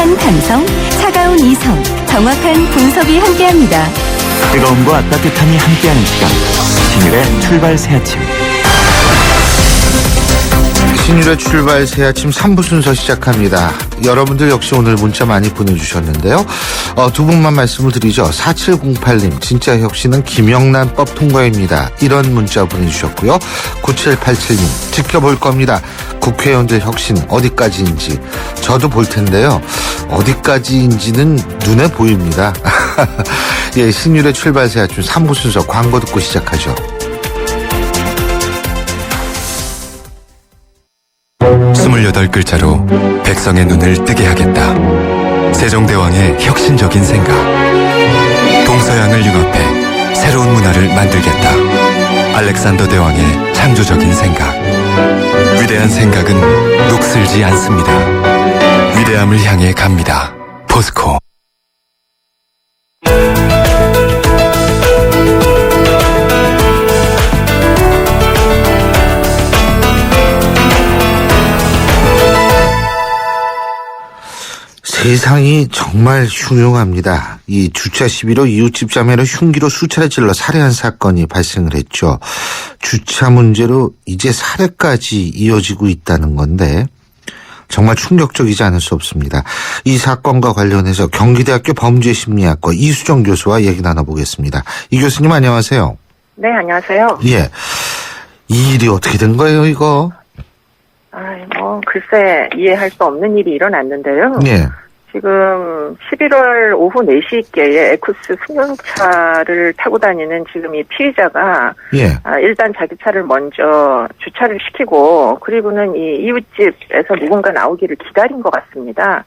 따뜻한 감성, 차가운 이성, 정확한 분석이 함께합니다. 뜨거움과 따뜻함이 함께하는 시간, 신율의 출발 새아침. 신율의 출발 새아침 3부 순서 시작합니다. 여러분들 역시 오늘 문자 많이 보내주셨는데요. 두 분만 말씀을 드리죠. 4708님, 진짜 혁신은 김영란법 통과입니다. 이런 문자 보내주셨고요. 9787님, 지켜볼 겁니다. 국회의원들 혁신 어디까지인지. 저도 볼 텐데요. 어디까지인지는 눈에 보입니다. 예, 신율의 출발 새아침 3부 순서 광고 듣고 시작하죠. 28글자로 백성의 눈을 뜨게 하겠다. 세종대왕의 혁신적인 생각. 동서양을 융합해 새로운 문화를 만들겠다. 알렉산더 대왕의 창조적인 생각. 위대한 생각은 녹슬지 않습니다. 위대함을 향해 갑니다. 포스코. 세상이 정말 흉흉합니다. 이 주차 시비로 이웃집 자매를 흉기로 수차례 찔러 살해한 사건이 발생을 했죠. 주차 문제로 이제 살해까지 이어지고 있다는 건데 정말 충격적이지 않을 수 없습니다. 이 사건과 관련해서 경기대학교 범죄심리학과 이수정 교수와 얘기 나눠보겠습니다. 이 교수님 안녕하세요. 네, 안녕하세요. 예, 이 일이 어떻게 된 거예요, 이거? 글쎄 이해할 수 없는 일이 일어났는데요. 예. 지금 11월 오후 4시께에 에쿠스 승용차를 타고 다니는 지금 이 피의자가 예. 일단 자기 차를 먼저 주차를 시키고 그리고는 이 이웃집에서 누군가 나오기를 기다린 것 같습니다.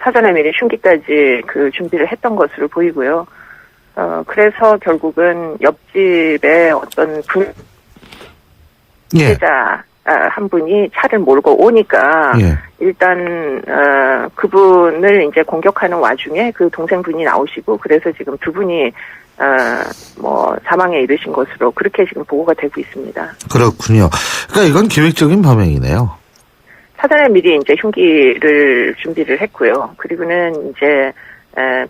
사전에 미리 흉기까지 그 준비를 했던 것으로 보이고요. 그래서 결국은 옆집에 어떤 피해자 한 분이 차를 몰고 오니까 일단 그분을 이제 공격하는 와중에 그 동생분이 나오시고 그래서 지금 두 분이 사망에 이르신 것으로 그렇게 지금 보고가 되고 있습니다. 그렇군요. 그러니까 이건 계획적인 범행이네요. 사전에 미리 이제 흉기를 준비를 했고요. 그리고는 이제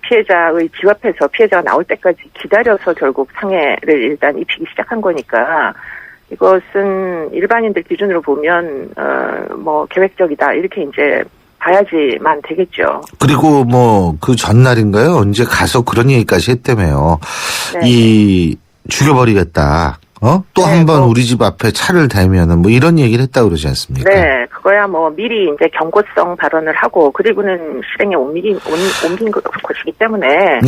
피해자의 집 앞에서 피해자가 나올 때까지 기다려서 결국 상해를 일단 입히기 시작한 거니까 이것은 일반인들 기준으로 보면 계획적이다 이렇게 이제 봐야지만 되겠죠. 그리고 그 전날인가요? 언제 가서 그런 얘기까지 했다며요. 네. 이 죽여버리겠다. 또 한 번 우리 집 앞에 차를 대면은 이런 얘기를 했다고 그러지 않습니까? 네, 그거야 미리 이제 경고성 발언을 하고 그리고는 실행에 옮긴 것이기 때문에.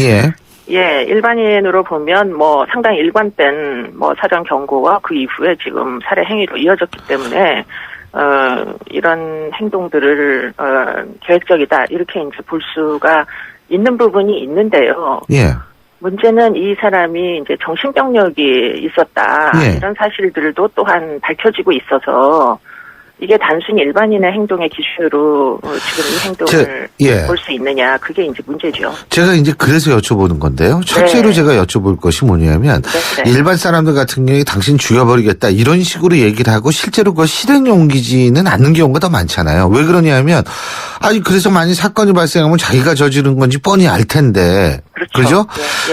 예, 일반인으로 보면 상당히 일관된 사전 경고와 그 이후에 지금 살해 행위로 이어졌기 때문에 이런 행동들을 계획적이다 이렇게 이제 볼 수가 있는 부분이 있는데요. 예. 문제는 이 사람이 이제 정신병력이 있었다 이런 사실들도 또한 밝혀지고 있어서. 이게 단순히 일반인의 행동의 기준으로 지금 이 행동을 볼 수 있느냐 그게 이제 문제죠. 제가 이제 그래서 여쭤보는 건데요. 첫째로 제가 여쭤볼 것이 뭐냐면 일반 사람들 같은 경우에 당신 죽여버리겠다 이런 식으로 얘기를 하고 실제로 그걸 실행에 옮기지는 않는 경우가 더 많잖아요. 왜 그러냐면 그래서 만약 사건이 발생하면 자기가 저지른 건지 뻔히 알 텐데. 그렇죠?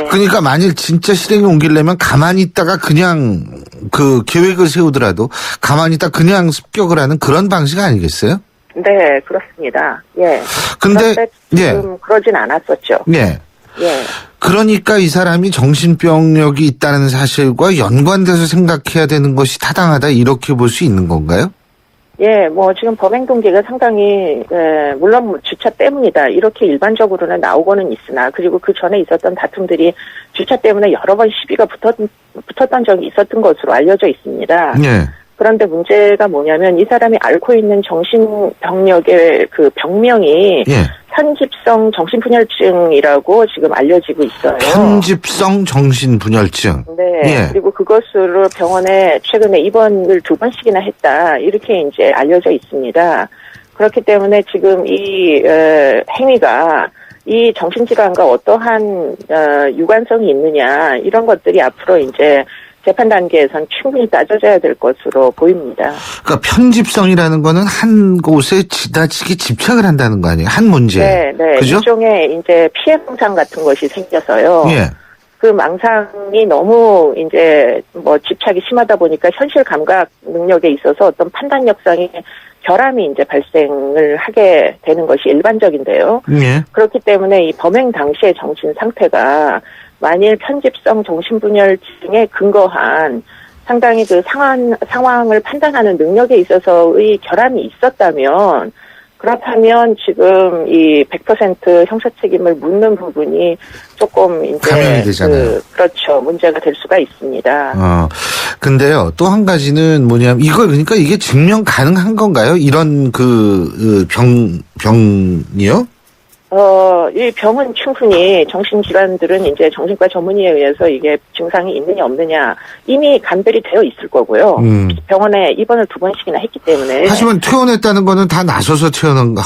그러니까 만일 진짜 실행에 옮기려면 가만히 있다가 그냥 그 계획을 세우더라도 가만히 있다 그냥 습격을 하는 그런 방식 아니겠어요? 네, 그렇습니다. 예. 근데 지금 그러진 않았었죠. 예. 예. 그러니까 이 사람이 정신병력이 있다는 사실과 연관돼서 생각해야 되는 것이 타당하다 이렇게 볼 수 있는 건가요? 예, 지금 범행 동기가 상당히, 물론 주차 때문이다. 이렇게 일반적으로는 나오고는 있으나, 그리고 그 전에 있었던 다툼들이 주차 때문에 여러 번 시비가 붙었던 적이 있었던 것으로 알려져 있습니다. 예. 그런데 문제가 뭐냐면 이 사람이 앓고 있는 정신병력의 그 병명이 편집성 정신분열증이라고 지금 알려지고 있어요. 편집성 정신분열증. 네. 그리고 그것으로 병원에 최근에 입원을 2번씩이나 했다. 이렇게 이제 알려져 있습니다. 그렇기 때문에 지금 이 행위가 이 정신질환과 어떠한 유관성이 있느냐 이런 것들이 앞으로 이제 재판 단계에선 충분히 따져져야 될 것으로 보입니다. 그러니까 편집성이라는 거는 한 곳에 지나치게 집착을 한다는 거 아니에요? 한 문제에. 네. 그죠? 일종의 이제 피해 망상 같은 것이 생겨서요. 예. 그 망상이 너무 이제 뭐 집착이 심하다 보니까 현실 감각 능력에 있어서 어떤 판단력상의 결함이 이제 발생을 하게 되는 것이 일반적인데요. 예. 그렇기 때문에 이 범행 당시의 정신 상태가 만일 편집성 정신분열증에 근거한 상당히 그 상황을 판단하는 능력에 있어서의 결함이 있었다면 그렇다면 지금 이 100% 형사 책임을 묻는 부분이 조금 이제 가면이 되잖아요. 그렇죠. 문제가 될 수가 있습니다. 근데요. 또 한 가지는 뭐냐면 이걸 그러니까 이게 증명 가능한 건가요? 이런 병이요? 이 병은 충분히 정신질환들은 이제 정신과 전문의에 의해서 이게 증상이 있느냐 없느냐 이미 감별이 되어 있을 거고요. 병원에 입원을 2번씩이나 했기 때문에. 하지만 퇴원했다는 거는 다 나서서 퇴원한 거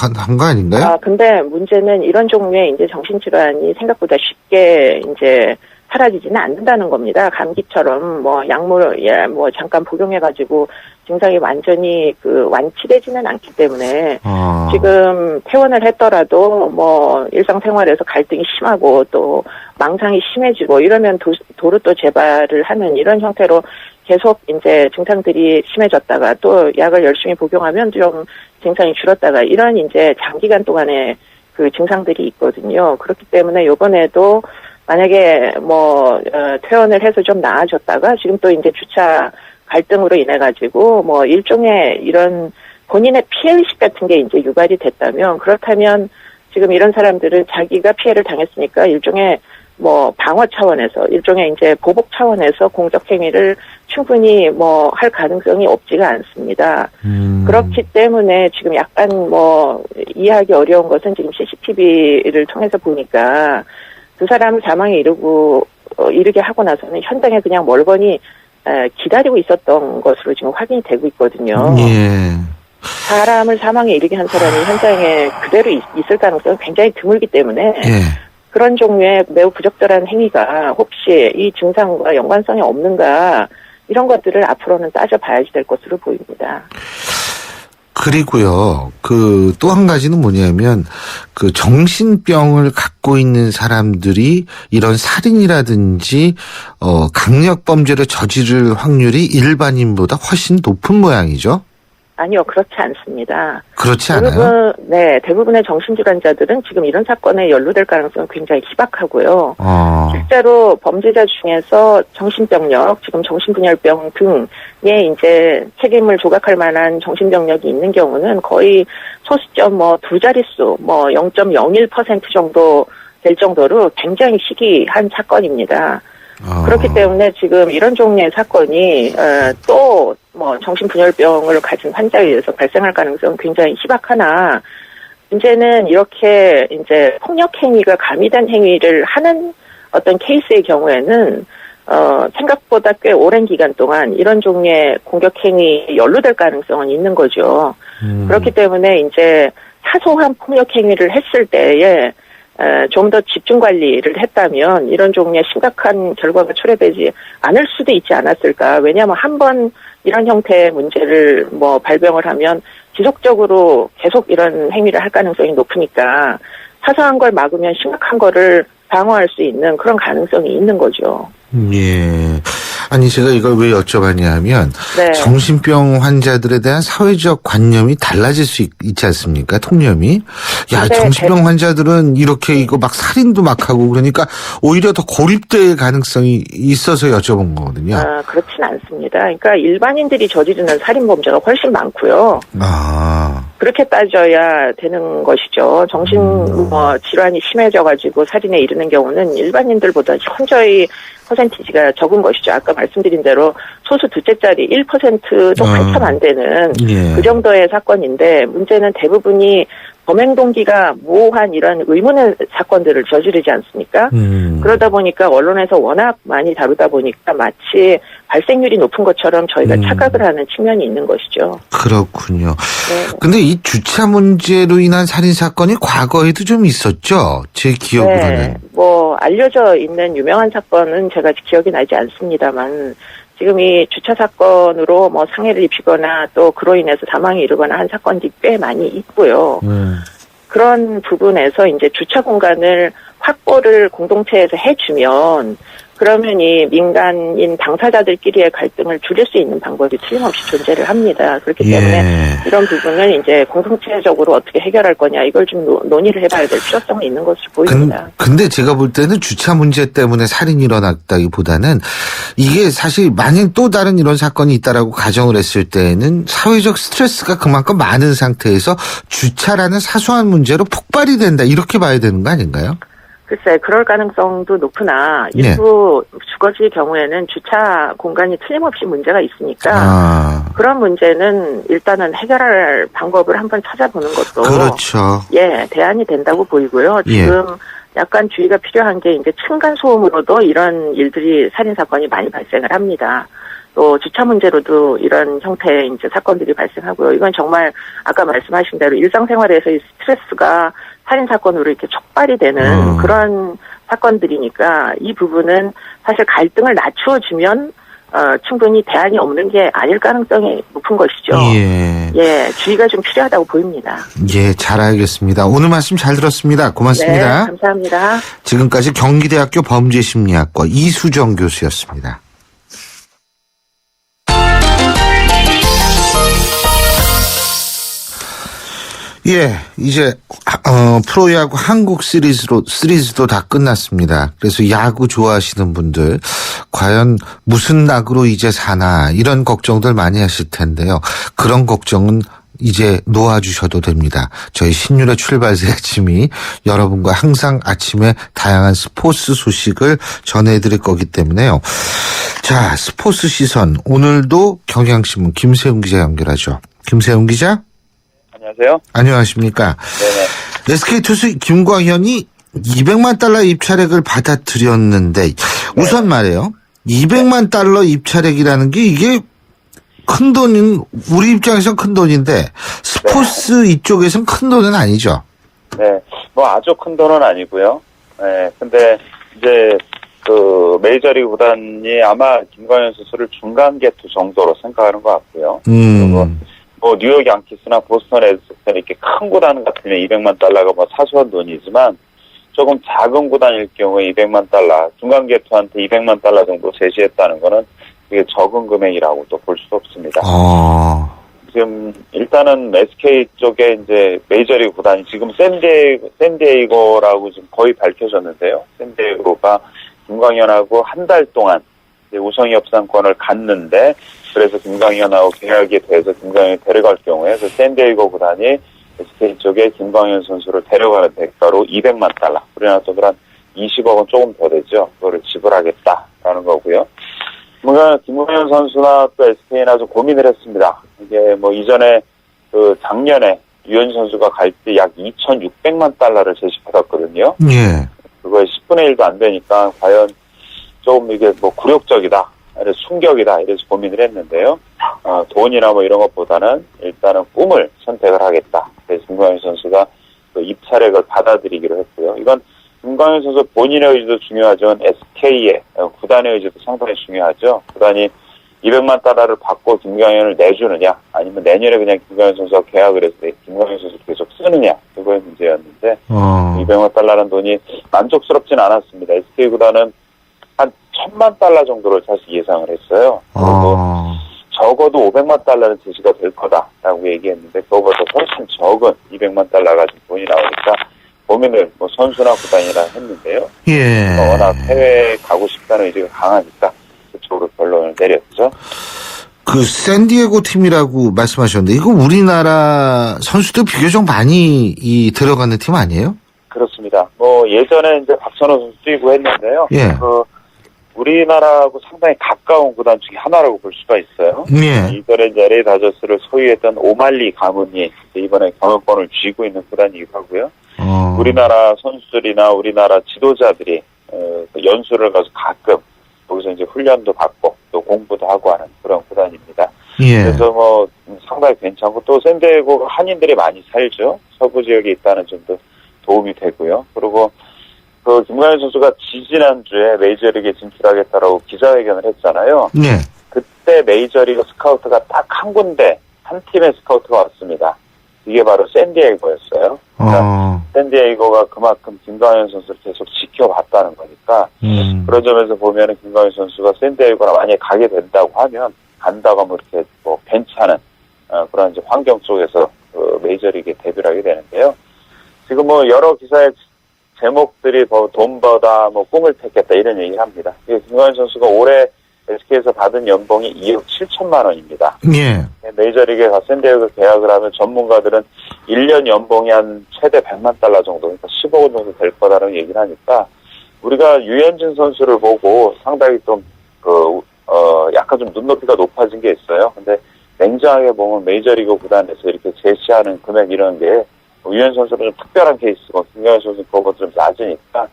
아닌가요? 근데 문제는 이런 종류의 이제 정신질환이 생각보다 쉽게 이제 사라지지는 않는다는 겁니다. 감기처럼 뭐 약물 뭐 잠깐 복용해가지고 증상이 완전히 완치되지는 않기 때문에 지금 퇴원을 했더라도 뭐 일상생활에서 갈등이 심하고 또 망상이 심해지고 이러면 도로 또 재발을 하는 이런 형태로 계속 이제 증상들이 심해졌다가 또 약을 열심히 복용하면 좀 증상이 줄었다가 이런 이제 장기간 동안의 그 증상들이 있거든요. 그렇기 때문에 이번에도 만약에 퇴원을 해서 좀 나아졌다가 지금 또 이제 주차 갈등으로 인해 가지고 뭐 일종의 이런 본인의 피해의식 같은 게 이제 유발이 됐다면 그렇다면 지금 이런 사람들은 자기가 피해를 당했으니까 일종의 뭐 방어 차원에서 일종의 이제 보복 차원에서 공적 행위를 충분히 할 가능성이 없지가 않습니다. 그렇기 때문에 지금 약간 이해하기 어려운 것은 지금 CCTV를 통해서 보니까 그 사람을 사망에 이르게 하고 나서는 현장에 그냥 멀거니 기다리고 있었던 것으로 지금 확인이 되고 있거든요. 예. 사람을 사망에 이르게 한 사람이 현장에 그대로 있을 가능성은 굉장히 드물기 때문에 예. 그런 종류의 매우 부적절한 행위가 혹시 이 증상과 연관성이 없는가 이런 것들을 앞으로는 따져봐야지 될 것으로 보입니다. 그리고요, 또 한 가지는 뭐냐면, 정신병을 갖고 있는 사람들이 이런 살인이라든지, 강력범죄를 저지를 확률이 일반인보다 훨씬 높은 모양이죠? 아니요, 그렇지 않습니다. 그렇지 않아요? 대부분의 정신질환자들은 지금 이런 사건에 연루될 가능성은 굉장히 희박하고요. 실제로 범죄자 중에서 정신병력, 지금 정신분열병 등에 이제 책임을 조각할 만한 정신병력이 있는 경우는 거의 소수점 두 자릿수, 0.01% 정도 될 정도로 굉장히 희귀한 사건입니다. 그렇기 때문에 지금 이런 종류의 사건이 또 정신분열병을 가진 환자에 의해서 발생할 가능성은 굉장히 희박하나 문제는 이렇게 이제 폭력 행위가 가미된 행위를 하는 어떤 케이스의 경우에는 생각보다 꽤 오랜 기간 동안 이런 종류의 공격 행위에 연루될 가능성은 있는 거죠. 그렇기 때문에 이제 사소한 폭력 행위를 했을 때에 좀 더 집중 관리를 했다면 이런 종류의 심각한 결과가 초래되지 않을 수도 있지 않았을까. 왜냐하면 한 번 이런 형태의 문제를 발병을 하면 지속적으로 계속 이런 행위를 할 가능성이 높으니까 사소한 걸 막으면 심각한 거를 방어할 수 있는 그런 가능성이 있는 거죠. 예. 아니, 제가 이걸 왜 여쭤봤냐면, 네. 정신병 환자들에 대한 사회적 관념이 달라질 수 있지 않습니까? 통념이. 야, 정신병 환자들은 이렇게 이거 막 살인도 막 하고 그러니까 오히려 더 고립될 가능성이 있어서 여쭤본 거거든요. 그렇진 않습니다. 그러니까 일반인들이 저지르는 살인 범죄가 훨씬 많고요. 그렇게 따져야 되는 것이죠. 정신 질환이 심해져가지고 살인에 이르는 경우는 일반인들보다 현저히 퍼센티지가 적은 것이죠. 아까 말씀드린 대로 소수 둘째짜리 1%도 한참 안 되는 그 정도의 사건인데 문제는 대부분이 범행 동기가 모호한 이런 의문의 사건들을 저지르지 않습니까? 그러다 보니까 언론에서 워낙 많이 다루다 보니까 마치 발생률이 높은 것처럼 저희가 착각을 하는 측면이 있는 것이죠. 그렇군요. 근데 이 주차 문제로 인한 살인 사건이 과거에도 좀 있었죠? 제 기억으로는. 알려져 있는 유명한 사건은 제가 기억이 나지 않습니다만 지금 이 주차 사건으로 뭐 상해를 입히거나 또 그로 인해서 사망에 이르거나 한 사건들이 꽤 많이 있고요. 그런 부분에서 이제 주차 공간을 확보를 공동체에서 해주면 그러면 이 민간인 당사자들끼리의 갈등을 줄일 수 있는 방법이 틀림없이 존재를 합니다. 그렇기 때문에 이런 부분을 이제 공동체적으로 어떻게 해결할 거냐 이걸 좀 논의를 해봐야 될 필요성이 있는 것으로 보입니다. 근데 제가 볼 때는 주차 문제 때문에 살인이 일어났다기보다는 이게 사실 만약 또 다른 이런 사건이 있다라고 가정을 했을 때는 사회적 스트레스가 그만큼 많은 상태에서 주차라는 사소한 문제로 폭발이 된다 이렇게 봐야 되는 거 아닌가요? 글쎄, 그럴 가능성도 높으나 일부 주거지의 경우에는 주차 공간이 틀림없이 문제가 있으니까 그런 문제는 일단은 해결할 방법을 한번 찾아보는 것도 그렇죠. 예, 대안이 된다고 보이고요. 지금 약간 주의가 필요한 게 이제 층간 소음으로도 이런 일들이 살인 사건이 많이 발생을 합니다. 또 주차 문제로도 이런 형태의 이제 사건들이 발생하고요. 이건 정말 아까 말씀하신 대로 일상생활에서의 스트레스가 살인 사건으로 이렇게 촉발이 되는 그런 사건들이니까 이 부분은 사실 갈등을 낮추어주면 충분히 대안이 없는 게 아닐 가능성이 높은 것이죠. 예, 주의가 좀 필요하다고 보입니다. 예, 잘 알겠습니다. 오늘 말씀 잘 들었습니다. 고맙습니다. 네, 감사합니다. 지금까지 경기대학교 범죄심리학과 이수정 교수였습니다. 예, 이제 프로야구 한국 시리즈도 다 끝났습니다. 그래서 야구 좋아하시는 분들 과연 무슨 낙으로 이제 사나 이런 걱정들 많이 하실 텐데요. 그런 걱정은 이제 놓아주셔도 됩니다. 저희 신율의 출발새 아침이 여러분과 항상 아침에 다양한 스포츠 소식을 전해드릴 거기 때문에요. 자, 스포츠 시선 오늘도 경향신문 김세훈 기자 연결하죠. 김세훈 기자. 안녕하세요. 안녕하십니까. 네네. SK 투수 김광현이 200만 달러 입찰액을 받아들였는데 우선 말이에요. 200만 달러 입찰액이라는 게 이게 큰 돈인 우리 입장에선 큰 돈인데 스포츠 이쪽에선 큰 돈은 아니죠. 네, 뭐 아주 큰 돈은 아니고요. 네, 근데 이제 그 메이저리그 구단이 아마 김광현 선수를 중간 계투 정도로 생각하는 것 같고요. 그리고 뭐 뉴욕 양키스나 보스턴 레드소스 이렇게 큰 구단 같으면 200만 달러가 뭐 사소한 돈이지만 조금 작은 구단일 경우에 200만 달러, 중간 계투한테 200만 달러 정도 제시했다는 거는 그게 적은 금액이라고 또 볼 수 없습니다. 지금 일단은 SK 쪽에 이제 메이저리그 구단이 지금 샌디에이고라고 지금 거의 밝혀졌는데요. 샌디에이고가 김광현하고 한 달 동안 우승 협상권을 갖는데 그래서 김광현하고 계약이 돼서 김광현이 데려갈 경우에 그 샌디에이고 구단이 SK 쪽에 김광현 선수를 데려가는 대가로 200만 달러, 우리나라 돈으로 한 20억은 조금 더 되죠. 그거를 지불하겠다라는 거고요. 뭔가 김광현 선수나 또 SK나 좀 고민을 했습니다. 이게 뭐 이전에 그 작년에 유현 선수가 갈 때 약 2,600만 달러를 제시받았거든요. 예. 그거의 10분의 1도 안 되니까 과연 조금 이게 뭐 굴욕적이다, 충격이다 이래서 고민을 했는데요. 돈이나 뭐 이런 것보다는 일단은 꿈을 선택을 하겠다. 그래서 김광현 선수가 그 입찰액을 받아들이기로 했고요. 이건 김광현 선수 본인의 의지도 중요하지만 SK의 구단의 의지도 상당히 중요하죠. 구단이 200만 달러를 받고 김광현을 내주느냐, 아니면 내년에 그냥 김광현 선수와 계약을 해서 김광현 선수 계속 쓰느냐, 그거의 문제였는데 200만 달러라는 돈이 만족스럽지는 않았습니다. SK 구단은 한 1,000만 달러 정도를 사실 예상을 했어요. 그리고 적어도 500만 달러는 제시가 될 거다라고 얘기했는데 그거보다 훨씬 적은 200만 달러 가진 돈이 나오니까 고민을 뭐 선수나 구단이라 했는데요. 예. 워낙 해외에 가고 싶다는 의지가 강하니까 그쪽으로 결론을 내렸죠. 그 샌디에고 팀이라고 말씀하셨는데 이거 우리나라 선수들 비교적 많이 들어가는 팀 아니에요? 그렇습니다. 뭐 예전에 이제 박찬호 선수 뛰고 했는데요. 예. 우리나라하고 상당히 가까운 구단 중에 하나라고 볼 수가 있어요. 예. 이번에 이제 LA 다저스를 소유했던 오말리 가문이 이번에 경영권을 쥐고 있는 구단이기도 하고요. 우리나라 선수들이나 우리나라 지도자들이 연수를 가서 가끔 거기서 이제 훈련도 받고 또 공부도 하고 하는 그런 구단입니다. 예. 그래서 뭐 상당히 괜찮고 또 샌디에고가 한인들이 많이 살죠. 서부 지역에 있다는 점도 도움이 되고요. 그리고 그 김광현 선수가 지지난주에 메이저리그에 진출하겠다라고 기자회견을 했잖아요. 네. 그때 메이저리그 스카우트가 딱 한 군데, 한 팀의 스카우트가 왔습니다. 이게 바로 샌디에이고였어요. 그러니까 샌디에이고가 그만큼 김광현 선수를 계속 지켜봤다는 거니까 그런 점에서 보면은 김광현 선수가 샌디에이고나 만약에 가게 된다고 하면 간다고 하면 이렇게 뭐 괜찮은 그런 이제 환경 속에서 그 메이저리그에 데뷔를 하게 되는데요. 지금 뭐 여러 기사의 제목들이 뭐 돈보다 뭐 꿈을 택했다 이런 얘기를 합니다. 김광현 선수가 올해 SK에서 받은 연봉이 2억 7천만 원입니다. 예. 메이저리그에 가 샌디에이고 계약을 하면 전문가들은 1년 연봉이 한 최대 100만 달러 정도, 그러니까 10억 원 정도 될 거다라는 얘기를 하니까 우리가 유현진 선수를 보고 상당히 좀 약간 좀 눈높이가 높아진 게 있어요. 근데 냉정하게 보면 메이저리그 구단에서 이렇게 제시하는 금액 이런 게 유현 선수는 좀 특별한 케이스고 김광현 선수는 그거보다 좀 낮으니까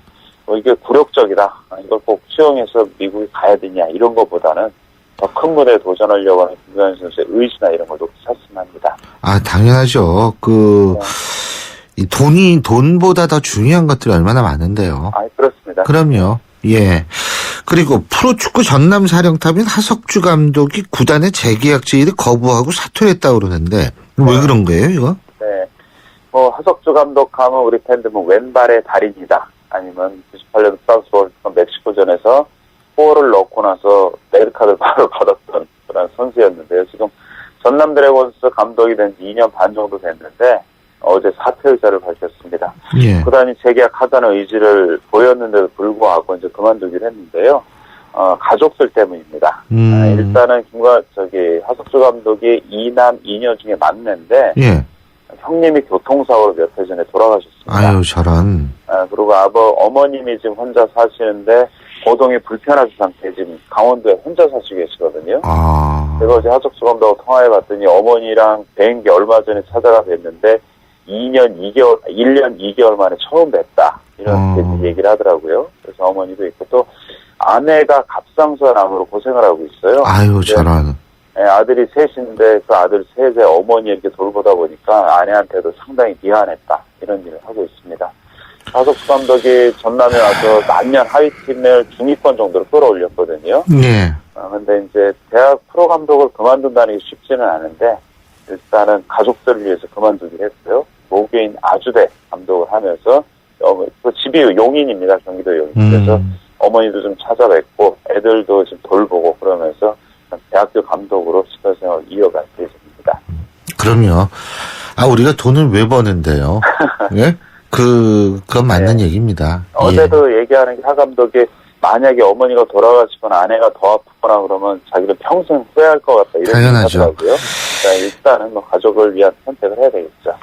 이게 굴욕적이다. 이걸 꼭 수용해서 미국에 가야 되냐 이런 것보다는 더 큰 무대에 도전하려고 하는 김광현 선수의 의지나 이런 걸 높이 샀으면 합니다. 아, 당연하죠. 이 돈보다 더 중요한 것들이 얼마나 많은데요. 아, 그렇습니다. 그럼요. 예. 그리고 프로축구 전남 사령탑인 하석주 감독이 구단의 재계약 제의를 거부하고 사퇴했다고 그러는데 왜 그런 거예요, 이거? 네. 뭐 하석주 감독 하면 우리 팬들 뭐 왼발의 달인이다. 아니면 98년 프랑스 월드컵 멕시코전에서 골을 넣고 나서 레드카드를 바로 받았던 그런 선수였는데요. 지금 전남 드래곤스 감독이 된 지 2년 반 정도 됐는데 어제 사퇴 의사를 밝혔습니다. 예. 구단이 재계약하자는 의지를 보였는데도 불구하고 이제 그만두기로 했는데요. 가족들 때문입니다. 일단은 하석주 감독이 2남 2녀 중에 막내인데 예. 형님이 교통사고로 몇 해 전에 돌아가셨습니다. 아유, 저런. 그리고 어머님이 지금 혼자 사시는데 고동이 불편하신 상태에 지금 강원도에 혼자 사시고 계시거든요. 제가 어제 하석주 감독하고 통화해봤더니 어머니랑 비행기 얼마 전에 찾아가 뵀는데 1년 2개월 만에 처음 뵀다. 이런 얘기를 하더라고요. 그래서 어머니도 있고 또 아내가 갑상선암으로 고생을 하고 있어요. 아유, 저런. 아들이 셋인데 그 아들 셋의 어머니 이렇게 돌보다 보니까 아내한테도 상당히 미안했다. 이런 일을 하고 있습니다. 하석주 감독이 전남에 와서 만년 하위팀을 중위권 정도로 끌어올렸거든요. 네. 근데 이제 대학 프로 감독을 그만둔다는 게 쉽지는 않은데 일단은 가족들을 위해서 그만두기로 했어요. 모교인 아주대 감독을 하면서 그 집이 용인입니다. 경기도 용인. 그래서 어머니도 좀 찾아뵙고 애들도 좀 돌보고 그러면서 대학교 감독으로 시설생활을 이어갈 예정입니다. 그럼요. 우리가 돈을 왜 버는데요? 예? 그건 맞는 얘기입니다. 어제도 얘기하는 게 하 감독이 만약에 어머니가 돌아가시거나 아내가 더 아프거나 그러면 자기는 평생 후회할 것 같다. 이런 얘기 하더라고요. 그러니까 일단은 뭐 가족을 위한 선택을 해야 되겠죠.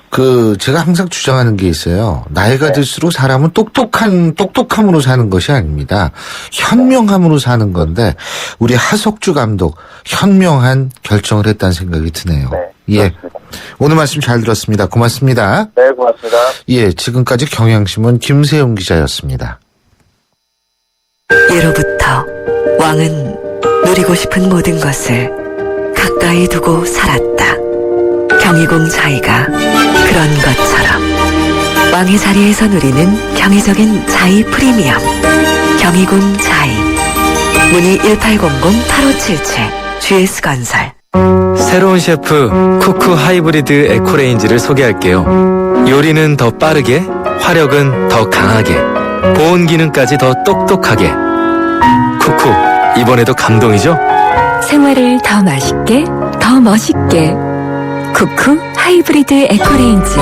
제가 항상 주장하는 게 있어요. 나이가 들수록 사람은 똑똑함으로 사는 것이 아닙니다. 현명함으로 사는 건데, 우리 하석주 감독, 현명한 결정을 했다는 생각이 드네요. 네. 예. 그렇습니다. 오늘 말씀 잘 들었습니다. 고맙습니다. 네, 고맙습니다. 예, 지금까지 경향신문 김세용 기자였습니다. 예로부터 왕은 누리고 싶은 모든 것을 가까이 두고 살았다. 경희궁 자이가 그런 것처럼 왕의 자리에서 누리는 경이적인 자이 프리미엄 경희궁 자이 문의 1800-8577 GS건설. 새로운 셰프 쿠쿠 하이브리드 에코레인지를 소개할게요. 요리는 더 빠르게, 화력은 더 강하게, 보온 기능까지 더 똑똑하게. 쿠쿠, 이번에도 감동이죠? 생활을 더 맛있게, 더 멋있게. 쿠쿠 하이브리드 에코레인지.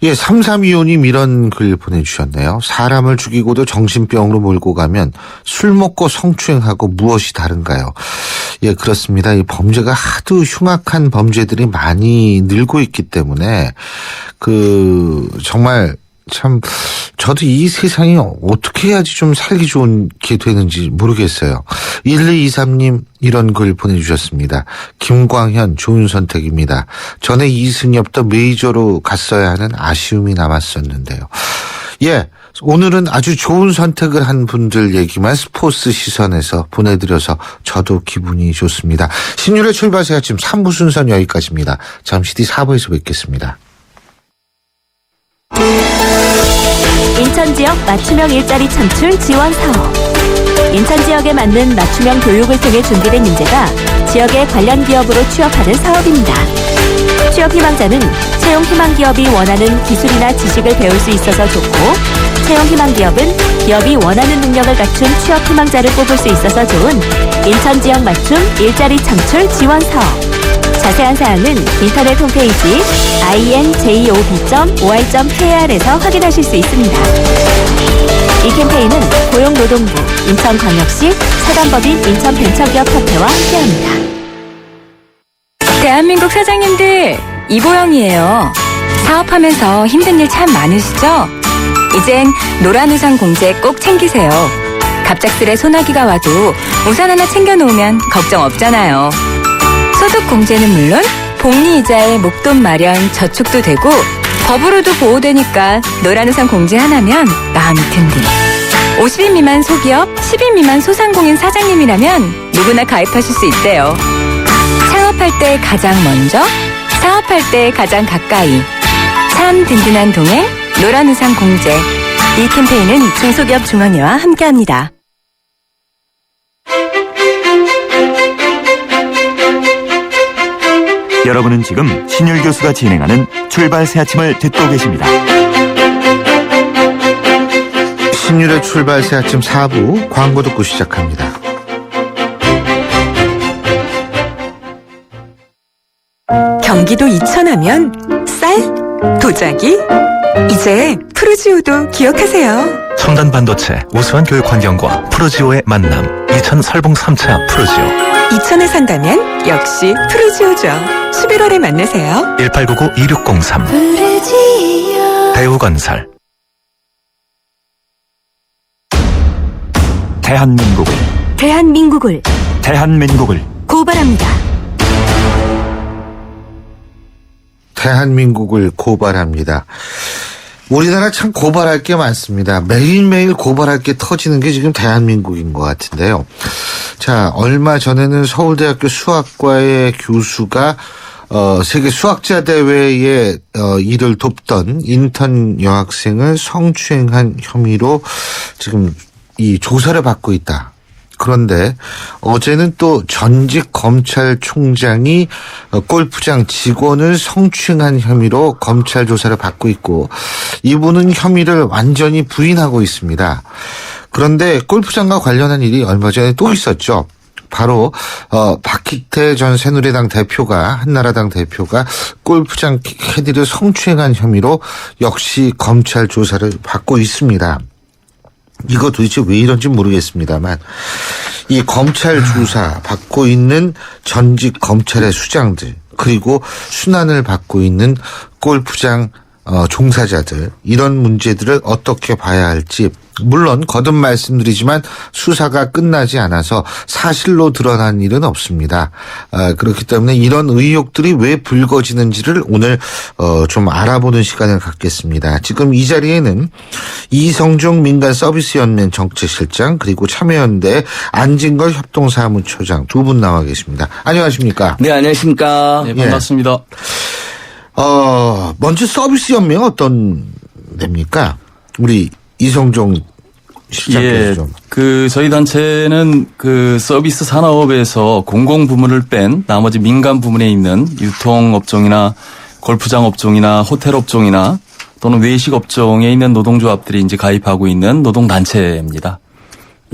예, 3325님 이런 글 보내주셨네요. 사람을 죽이고도 정신병으로 몰고 가면 술 먹고 성추행하고 무엇이 다른가요? 예, 그렇습니다. 이 범죄가 하도 흉악한 범죄들이 많이 늘고 있기 때문에 정말 참 저도 이 세상이 어떻게 해야지 좀 살기 좋게 되는지 모르겠어요. 1223님 이런 글 보내주셨습니다. 김광현 좋은 선택입니다. 전에 이승이 없던 메이저로 갔어야 하는 아쉬움이 남았었는데요. 예, 오늘은 아주 좋은 선택을 한 분들 얘기만 스포츠 시선에서 보내드려서 저도 기분이 좋습니다. 신율의 출발새 아침 3부 순서는 여기까지입니다. 잠시 뒤 4부에서 뵙겠습니다. 인천 지역 맞춤형 일자리 창출 지원 사업. 인천 지역에 맞는 맞춤형 교육을 통해 준비된 인재가 지역의 관련 기업으로 취업하는 사업입니다. 취업 희망자는 채용 희망 기업이 원하는 기술이나 지식을 배울 수 있어서 좋고, 채용 희망 기업은 기업이 원하는 능력을 갖춘 취업 희망자를 뽑을 수 있어서 좋은 인천 지역 맞춤 일자리 창출 지원 사업. 자세한 사항은 인터넷 홈페이지 injob.or.kr에서 확인하실 수 있습니다. 이 캠페인은 고용노동부, 인천광역시, 사단법인 인천벤처기업협회와 함께합니다. 대한민국 사장님들, 이보영이에요. 사업하면서 힘든 일 참 많으시죠? 이젠 노란우산 공제 꼭 챙기세요. 갑작스레 소나기가 와도 우산 하나 챙겨놓으면 걱정 없잖아요. 소득 공제는 물론 복리이자에 목돈 마련 저축도 되고 법으로도 보호되니까 노란우산 공제 하나면 마음이 든든. 50인 미만 소기업, 10인 미만 소상공인 사장님이라면 누구나 가입하실 수 있대요. 창업할 때 가장 먼저, 사업할 때 가장 가까이. 참 든든한 동행, 노란우산 공제. 이 캠페인은 중소기업 중앙회와 함께합니다. 여러분은 지금 신율 교수가 진행하는 출발 새 아침을 듣고 계십니다. 신율의 출발 새 아침 4부 광고 듣고 시작합니다. 경기도 이천하면 쌀, 도자기, 이제 푸르지오도 기억하세요. 첨단 반도체, 우수한 교육 환경과 푸르지오의 만남. 이천 설봉 3차 푸르지오. 이천에 산다면 역시 푸르지오죠. 11월에 만나세요. 1899-2603 대우건설. 대한민국을 고발합니다. 대한민국을 고발합니다. 우리나라 참 고발할 게 많습니다. 매일매일 고발할 게 터지는 게 지금 대한민국인 것 같은데요. 자, 얼마 전에는 서울대학교 수학과의 교수가 세계 수학자 대회에 일을 돕던 인턴 여학생을 성추행한 혐의로 지금 이 조사를 받고 있다. 그런데 어제는 또 전직 검찰총장이 골프장 직원을 성추행한 혐의로 검찰 조사를 받고 있고, 이분은 혐의를 완전히 부인하고 있습니다. 그런데 골프장과 관련한 일이 얼마 전에 또 있었죠. 바로 박희태 전 새누리당 대표가, 한나라당 대표가 골프장 캐디를 성추행한 혐의로 역시 검찰 조사를 받고 있습니다. 이거 도대체 왜 이런지 모르겠습니다만, 이 검찰 조사 받고 있는 전직 검찰의 수장들, 그리고 순환을 받고 있는 골프장 종사자들, 이런 문제들을 어떻게 봐야 할지, 물론 거듭 말씀드리지만 수사가 끝나지 않아서 사실로 드러난 일은 없습니다. 그렇기 때문에 이런 의혹들이 왜 불거지는지를 오늘 좀 알아보는 시간을 갖겠습니다. 지금 이 자리에는 이성종 민간서비스연맹 정책실장, 그리고 참여연대 안진걸 협동사무처장 두 분 나와 계십니다. 안녕하십니까? 네, 안녕하십니까? 네, 반갑습니다. 먼저 서비스연맹은 어떤 데입니까? 우리 이성종 실장께서 좀. 저희 단체는 서비스 산업에서 공공 부문을 뺀 나머지 민간 부문에 있는 유통업종이나 골프장 업종이나 호텔 업종이나 또는 외식 업종에 있는 노동조합들이 이제 가입하고 있는 노동단체입니다.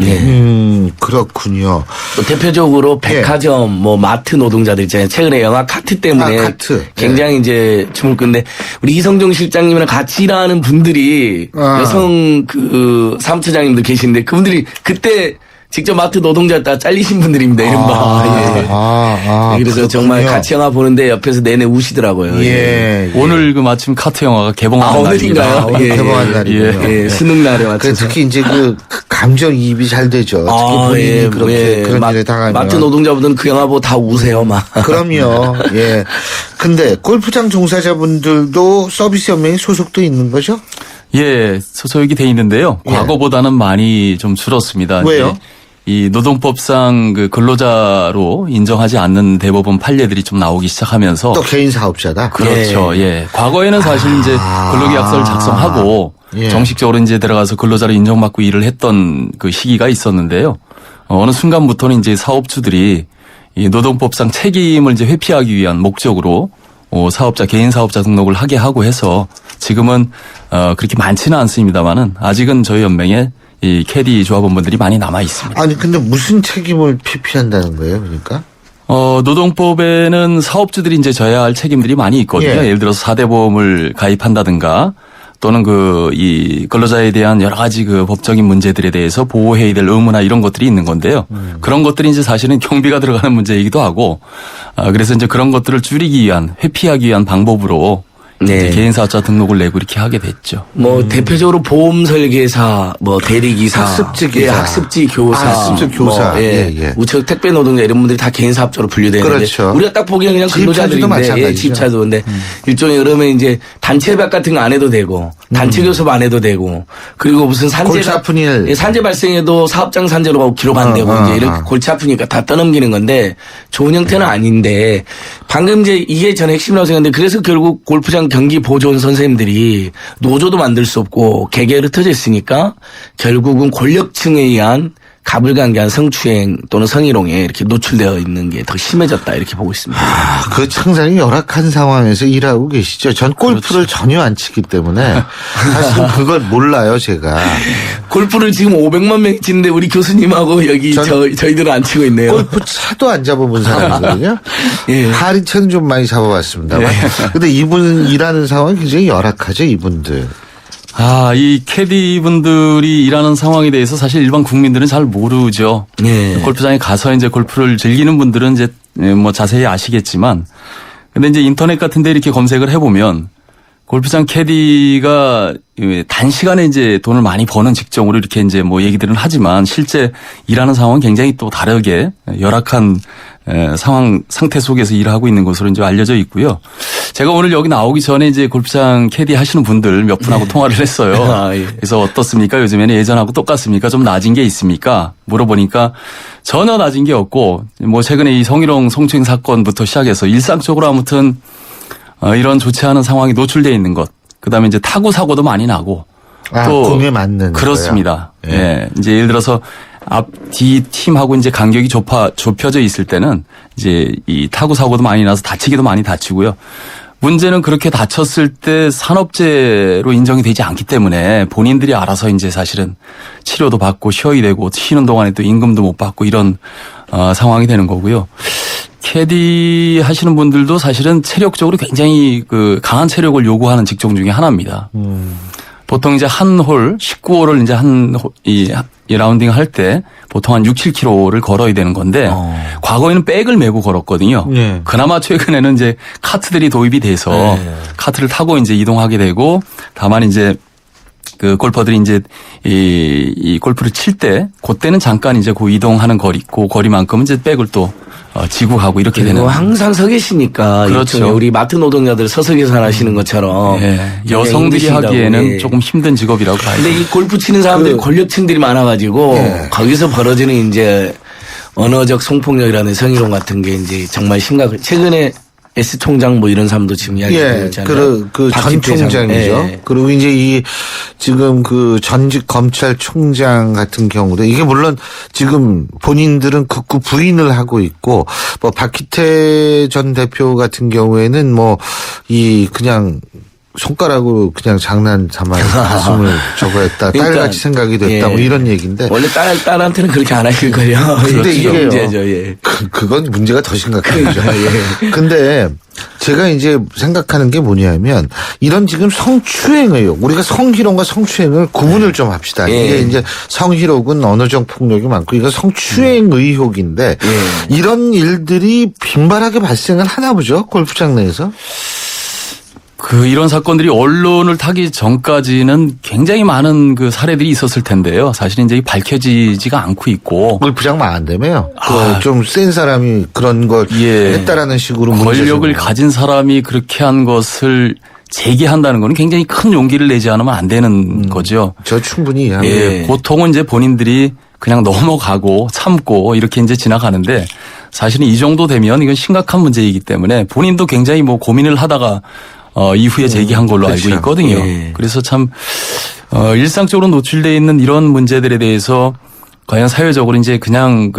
네. 그렇군요. 뭐 대표적으로 백화점, 마트 노동자들 있잖아요. 최근에 영화 카트 때문에 카트. 굉장히 이제 춤을 끈데, 우리 이성종 실장님이랑 같이 일하는 분들이 여성 사무처장님도 계신데, 그분들이 그때 직접 마트 노동자였다가 잘리신 분들입니다. 이른바. 그래서 그렇군요. 정말 같이 영화 보는데 옆에서 내내 우시더라고요. 예. 오늘 마침 카트 영화가 개봉하는 날입니다. 오늘 개봉한 날이군요. 예, 수능 날에 맞춰서. 특히 이제 감정이입이 잘 되죠. 특히 본인이 그렇게 그런 일에 당하면. 마트 노동자분들은 그 영화 보고 다 우세요, 막. 그럼요. 예. 근데 골프장 종사자분들도 서비스 연맹에 소속도 있는 거죠? 예, 소속이 돼 있는데요. 과거보다는 많이 좀 줄었습니다. 왜요? 이 노동법상 근로자로 인정하지 않는 대법원 판례들이 좀 나오기 시작하면서. 또 개인 사업자다? 그렇죠. 예. 과거에는 사실 이제 근로계약서를 작성하고 예. 정식적으로 이제 들어가서 근로자로 인정받고 일을 했던 그 시기가 있었는데요. 어느 순간부터는 이제 사업주들이 이 노동법상 책임을 이제 회피하기 위한 목적으로 사업자, 개인 사업자 등록을 하게 하고 해서 지금은 그렇게 많지는 않습니다만은 아직은 저희 연맹에 이 캐디 조합원분들이 많이 남아 있습니다. 아니 근데 무슨 책임을 피한다는 거예요, 그러니까? 노동법에는 사업주들이 이제 져야 할 책임들이 많이 있거든요. 예. 예를 들어서 4대 보험을 가입한다든가 또는 이 근로자에 대한 여러 가지 그 법적인 문제들에 대해서 보호해야 될 의무나 이런 것들이 있는 건데요. 그런 것들이 이제 사실은 경비가 들어가는 문제이기도 하고, 그래서 이제 그런 것들을 줄이기 위한, 회피하기 위한 방법으로 네. 개인 사업자 등록을 내고 이렇게 하게 됐죠. 대표적으로 보험 설계사, 대리기사, 학습지 기사, 학습지 교사, 학습지 교사, 예. 우체국 택배 노동자 이런 분들이 다 개인 사업자로 분류되는데 그렇죠. 우리가 딱 보기에는 그냥 근로자들인데 집차도 근데 일종의 그러면 이제 단체협약 같은 거 안 해도 되고 단체 교섭 안 해도 되고 그리고 무슨 골치 아픈 일 산재 발생해도 사업장 산재로 기록 안 되고 이제 이렇게 골치 아프니까 다 떠넘기는 건데 좋은 형태는 아닌데 방금 이제 이게 전 핵심이라고 생각하는데 그래서 결국 골프장 경기 보조원 선생님들이 노조도 만들 수 없고 개개로 흩어져 있으니까 결국은 권력층에 의한 가불관계한 성추행 또는 성희롱에 이렇게 노출되어 있는 게 더 심해졌다 이렇게 보고 있습니다. 그 상당히 열악한 상황에서 일하고 계시죠. 전 골프를 전혀 안 치기 때문에 사실 그걸 몰라요, 제가. 골프를 지금 500만 명이 치는데 우리 교수님하고 여기 저희들은 안 치고 있네요. 골프 차도 안 잡아본 사람이거든요. 예. 하리채는 좀 많이 잡아봤습니다만. 근데 이분 일하는 상황이 굉장히 열악하죠, 이분들. 이 캐디 분들이 일하는 상황에 대해서 사실 일반 국민들은 잘 모르죠. 예. 골프장에 가서 이제 골프를 즐기는 분들은 이제 자세히 아시겠지만, 근데 이제 인터넷 같은 데 이렇게 검색을 해보면 골프장 캐디가 단시간에 이제 돈을 많이 버는 직종으로 이렇게 이제 얘기들은 하지만 실제 일하는 상황은 굉장히 또 다르게 열악한 상태 속에서 일을 하고 있는 것으로 이제 알려져 있고요. 제가 오늘 여기 나오기 전에 이제 골프장 캐디 하시는 분들 몇 분하고 통화를 했어요. 예. 그래서 어떻습니까? 요즘에는 예전하고 똑같습니까? 좀 낮은 게 있습니까? 물어보니까 전혀 낮은 게 없고 최근에 이 성희롱 성추행 사건부터 시작해서 일상적으로 아무튼 이런 좋지 않은 상황이 노출되어 있는 것. 그다음에 이제 타구 사고도 많이 나고 또 공에 맞는 그렇습니다. 거야. 예. 이제 예를 들어서 앞뒤 팀하고 이제 간격이 좁혀져 있을 때는 이제 이 타구 사고도 많이 나서 다치기도 많이 다치고요. 문제는 그렇게 다쳤을 때 산업재해로 인정이 되지 않기 때문에 본인들이 알아서 이제 사실은 치료도 받고 쉬어야 되고 쉬는 동안에 또 임금도 못 받고 이런 상황이 되는 거고요. 캐디 하시는 분들도 사실은 체력적으로 굉장히 강한 체력을 요구하는 직종 중에 하나입니다. 보통 이제 한 홀, 19홀을 이제 이 라운딩 할 때 보통 한 6, 7km를 걸어야 되는 건데 과거에는 백을 메고 걸었거든요. 네. 그나마 최근에는 이제 카트들이 도입이 돼서 카트를 타고 이제 이동하게 되고 다만 이제 골퍼들이 이제 이 골프를 칠 때 그때는 잠깐 이제 이동하는 거리만큼은 이제 백을 또 지고 가고 이렇게 되는. 항상 서 계시니까. 그렇죠. 우리 마트 노동자들 서서 계산하시는 것처럼. 여성들이 하기에는 조금 힘든 직업이라고 봐요. 근데 이 골프 치는 사람들이 권력층들이 많아가지고 거기서 벌어지는 이제 언어적 성폭력이라는 성희롱 같은 게 이제 정말 심각해. 최근에 S 총장 이런 사람도 지금 이야기하고 있잖아요. 전 총장이죠. 그리고 이제 지금 전직 검찰총장 같은 경우도 이게 물론 지금 본인들은 극구 부인을 하고 있고 박희태 전 대표 같은 경우에는 그냥 손가락으로 그냥 장난 삼아 가슴을 저거했다. 그러니까, 딸같이 생각이 됐다. 이런 얘기인데. 원래 딸한테는 그렇게 안 하실 거예요. 근데 이게 문제죠. 그건 문제가 더 심각하죠. 근데 제가 이제 생각하는 게 뭐냐면 이런 지금 성추행 의혹, 우리가 성희롱과 성추행을 구분을 좀 합시다. 이게 이제 성희롱은 언어적 폭력이 많고 이거 성추행 의혹인데 이런 일들이 빈발하게 발생을 하나 보죠. 골프장 내에서. 이런 사건들이 언론을 타기 전까지는 굉장히 많은 사례들이 있었을 텐데요. 사실 이제 밝혀지지가 않고 있고. 골프장만 안 되면요. 좀 센 사람이 그런 걸 했다라는 식으로 권력을 가진 사람이 그렇게 한 것을 제기한다는 건 굉장히 큰 용기를 내지 않으면 안 되는 거죠. 저 충분히 이해합니다. 보통은 이제 본인들이 그냥 넘어가고 참고 이렇게 이제 지나가는데 사실은 이 정도 되면 이건 심각한 문제이기 때문에 본인도 굉장히 고민을 하다가 이후에 제기한 걸로 알고 있거든요. 그래서 참 일상적으로 노출되어 있는 이런 문제들에 대해서 과연 사회적으로 이제 그냥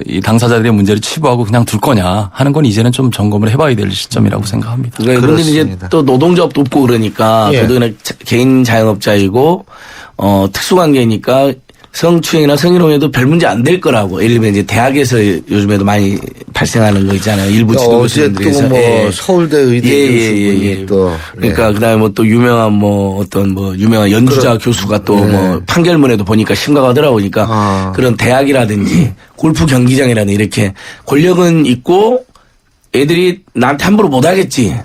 이 당사자들의 문제를 치부하고 그냥 둘 거냐 하는 건 이제는 좀 점검을 해봐야 될 시점이라고 생각합니다. 그러니까 근데 이제 또 노동조합도 없고 그러니까 저도 그냥 개인 자영업자이고 특수관계니까 성추행이나 성희롱에도 별 문제 안 될 거라고. 예를 들면 이제 대학에서 요즘에도 많이 발생하는 거 있잖아요. 일부 지도 교수님들에서. 뭐 서울대 의대 교수분이 또. 그러니까 그다음에 뭐 또 유명한 유명한 연주자 교수가 또 뭐 판결문에도 보니까 심각하더라고. 그러니까 그런 대학이라든지 골프 경기장이라든지 이렇게 권력은 있고 애들이 나한테 함부로 못 하겠지.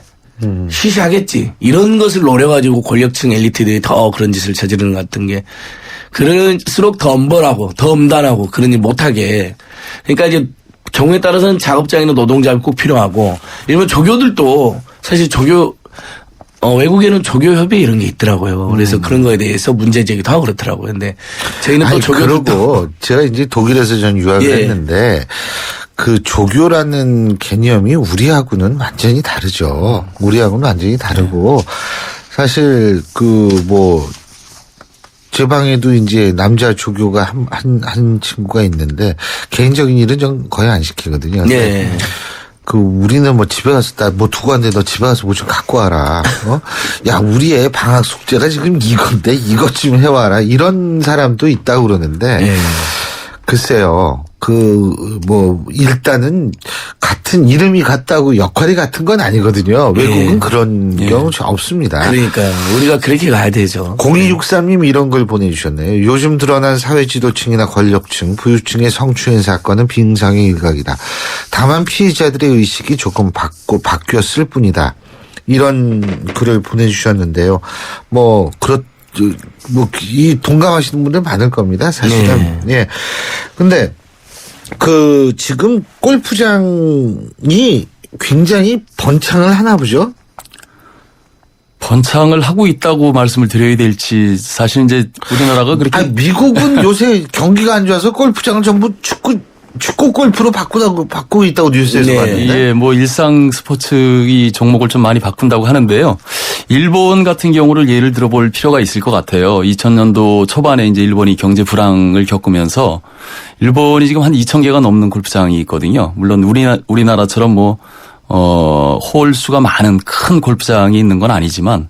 시시하겠지. 이런 것을 노려가지고 권력층 엘리트들이 더 그런 짓을 저지르는 것 같은 게 그럴수록 더 엄벌하고 더 엄단하고 그런 일 못하게. 그러니까 이제 경우에 따라서는 작업장이나 노동자가 꼭 필요하고 일본 조교들도 사실 외국에는 조교협의 이런 게 있더라고요. 그래서 그런 거에 대해서 문제 제기도 하고 그렇더라고요. 근데 저희는 또 조교들도 제가 이제 독일에서 전 유학을 했는데 그 조교라는 개념이 우리하고는 완전히 다르죠. 우리하고는 완전히 다르고 사실 제 방에도 이제 남자 조교가 한 친구가 있는데 개인적인 일은 전 거의 안 시키거든요. 네. 우리는 뭐 집에 가서 두고 왔는데 너 집에 가서 뭐 좀 갖고 와라. 야, 우리 애 방학 숙제가 지금 이건데 이것 좀 해와라. 이런 사람도 있다고 그러는데. 글쎄요. 일단은 같은 이름이 같다고 역할이 같은 건 아니거든요. 외국은 그런 경우 없습니다. 그러니까 우리가 그렇게 가야 되죠. 0263님 이런 걸 보내주셨네요. 요즘 드러난 사회지도층이나 권력층, 부유층의 성추행 사건은 빙상의 일각이다. 다만 피해자들의 의식이 조금 바뀌었을 뿐이다. 이런 글을 보내주셨는데요. 동감하시는 분들 많을 겁니다. 사실은. 예. 근데 지금 골프장이 굉장히 번창을 하나 보죠? 번창을 하고 있다고 말씀을 드려야 될지 사실 이제 우리나라가 그렇게. 미국은 요새 경기가 안 좋아서 골프장을 전부 축구 골프로 바꾸고 있다고 뉴스에서 봤는데. 예, 일상 스포츠 이 종목을 좀 많이 바꾼다고 하는데요. 일본 같은 경우를 예를 들어볼 필요가 있을 것 같아요. 2000년도 초반에 이제 일본이 경제 불황을 겪으면서 일본이 지금 한 2,000개가 넘는 골프장이 있거든요. 물론 우리나라처럼 홀 수가 많은 큰 골프장이 있는 건 아니지만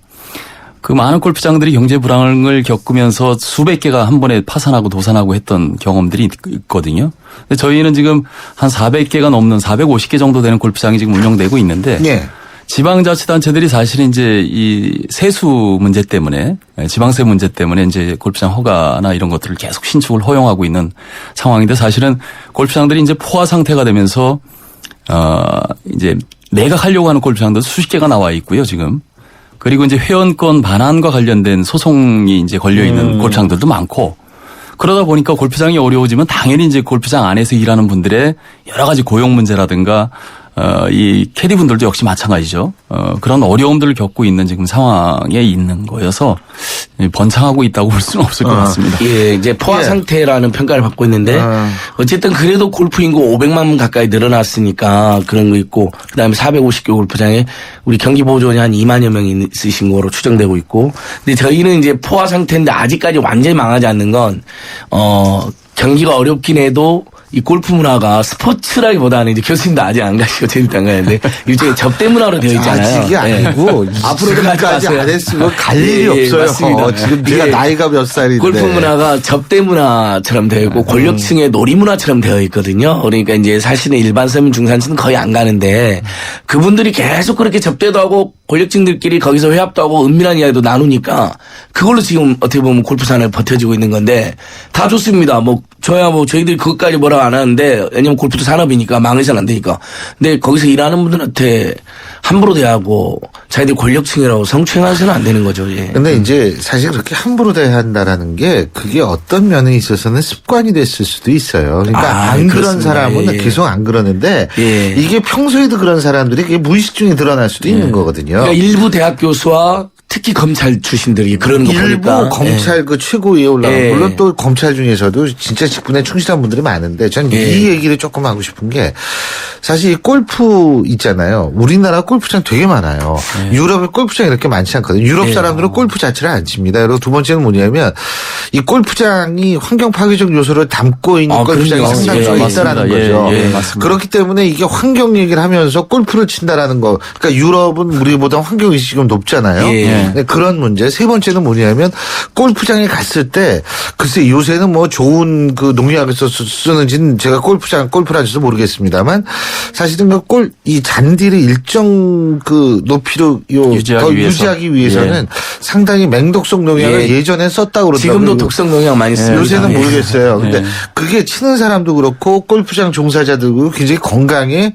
그 많은 골프장들이 경제 불황을 겪으면서 수백 개가 한 번에 파산하고 도산하고 했던 경험들이 있거든요. 근데 저희는 지금 한 400개가 넘는 450개 정도 되는 골프장이 지금 운영되고 있는데 지방자치단체들이 사실은 이제 이 세수 문제 때문에 지방세 문제 때문에 이제 골프장 허가나 이런 것들을 계속 신축을 허용하고 있는 상황인데 사실은 골프장들이 이제 포화 상태가 되면서 이제 매각하려고 하는 골프장도 수십 개가 나와 있고요, 지금. 그리고 이제 회원권 반환과 관련된 소송이 이제 걸려 있는 골프장들도 많고 그러다 보니까 골프장이 어려워지면 당연히 이제 골프장 안에서 일하는 분들의 여러 가지 고용 문제라든가 이 캐디분들도 역시 마찬가지죠. 그런 어려움들을 겪고 있는 지금 상황에 있는 거여서 번창하고 있다고 볼 수는 없을 것 같습니다. 예, 이제 포화 상태라는 평가를 받고 있는데 어쨌든 그래도 골프 인구 500만 가까이 늘어났으니까 그런 거 있고 그다음에 450개 골프장에 우리 경기보조원이 한 2만여 명이 있으신 거로 추정되고 있고 근데 저희는 이제 포화 상태인데 아직까지 완전히 망하지 않는 건 경기가 어렵긴 해도 이 골프 문화가 스포츠라기보다는 이제 교수님도 아직 안 가시고 재밌도 안 가는데 일종의 접대 문화로 되어 있잖아요. 아직이 아니고 앞으로도 가지 안 했으면 갈 일이 없어요. 맞습니다. 지금 내가 나이가 몇 살인데. 골프 문화가 접대 문화처럼 되어 있고 권력층의 놀이 문화처럼 되어 있거든요. 그러니까 이제 사실은 일반 서민 중산층은 거의 안 가는데 그분들이 계속 그렇게 접대도 하고 권력층들끼리 거기서 회합도 하고 은밀한 이야기도 나누니까 그걸로 지금 어떻게 보면 골프 산업이 버텨지고 있는 건데 다 좋습니다. 저야 저희들이 그것까지 뭐라고 안 하는데 왜냐면 골프도 산업이니까 망해서는 안 되니까. 근데 거기서 일하는 분들한테 함부로 대하고 자기들 권력층이라고 성추행해서는 안 되는 거죠. 예. 근데 이제 사실 그렇게 함부로 대한다라는 게 그게 어떤 면에 있어서는 습관이 됐을 수도 있어요. 그러니까 안 그런 사람은 계속 안 그러는데 이게 평소에도 그런 사람들이 그게 무의식 중에 드러날 수도 있는 거거든요. 그러니까 일부 대학 교수와 특히 검찰 출신들이 그런 거 일부 보니까 검찰 그 최고위에 올라간 물론 또 검찰 중에서도 진짜 직분에 충실한 분들이 많은데 전 이 얘기를 조금 하고 싶은 게 사실 이 골프 있잖아요. 우리나라 골프장 되게 많아요. 유럽에 골프장이 이렇게 많지 않거든요. 유럽 사람들은 골프 자체를 안 칩니다. 그리고 두 번째는 뭐냐면 이 골프장이 환경 파괴적 요소를 담고 있는 골프장이 상당히 있다라는 거죠. 그렇기 때문에 이게 환경 얘기를 하면서 골프를 친다라는 거. 그러니까 유럽은 우리보다 환경 의식이 좀 높잖아요. 네, 그런 문제. 세 번째는 뭐냐면 골프장에 갔을 때 글쎄 요새는 뭐 좋은 그 농약을 쓰는지는 제가 골프를 안 쳐서 모르겠습니다만 사실은 이 잔디를 일정 그 높이로 유지하기 위해서는 상당히 맹독성 농약을 예전에 썼다고 그러더라고요. 지금도 독성 농약 많이 씁니다. 요새는 모르겠어요. 근데 그게 치는 사람도 그렇고 골프장 종사자들도 굉장히 건강에